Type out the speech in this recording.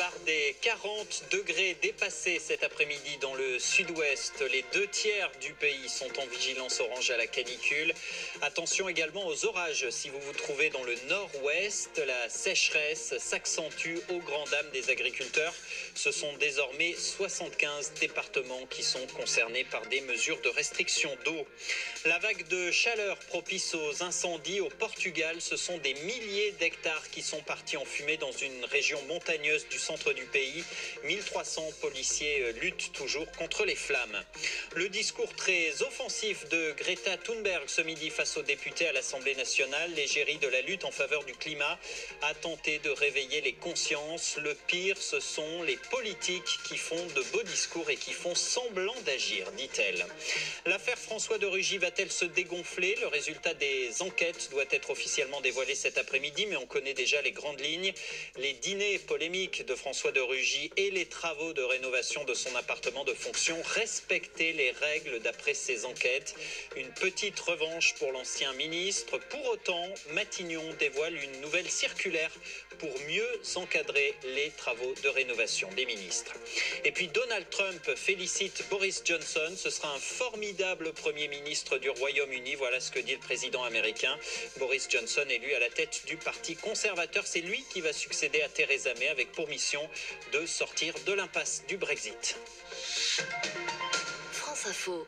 barre des 40 degrés dépassés cet après-midi dans le sud-ouest. Les 2/3 du pays sont en vigilance orange à la canicule. Attention également aux orages si vous vous trouvez dans le nord-ouest. La sécheresse s'accentue aux grandes dames des agriculteurs. Ce sont désormais 75 départements qui sont concernés par des mesures de restriction d'eau. La vague de chaleur propice aux incendies au Portugal, ce sont des milliers d'hectares qui sont partis en fumée dans une région montagneuse du centre du pays. 1300 policiers luttent toujours contre les flammes. Le discours très offensif de Greta Thunberg ce midi face aux députés à l'Assemblée nationale, l'égérie de la lutte en faveur du climat, a tenté de réveiller les consciences. Le pire, ce sont les politiques qui font de beaux discours et qui font semblant d'agir, dit-elle. L'affaire François de Rugy va-t-elle se dégonfler? Le résultat des enquêtes doit être officiellement dévoilé cet après-midi, mais on connaît déjà les grandes lignes. Les dîners polémiques de François de Rugy et les travaux de rénovation de son appartement de fonction respectaient les règles d'après ces enquêtes. Une petite revanche pour l'ancien ministre. Pour autant, Matignon dévoile une nouvelle circulaire pour mieux encadrer les travaux de rénovation des ministres. Et puis Donald Trump félicite Boris Johnson. Ce sera un formidable Premier ministre du Royaume-Uni. Voilà ce que dit le président américain. Boris Johnson, élu à la tête du parti conservateur, c'est lui qui va succéder à Theresa May avec pour mission de sortir de l'impasse du Brexit. France Info.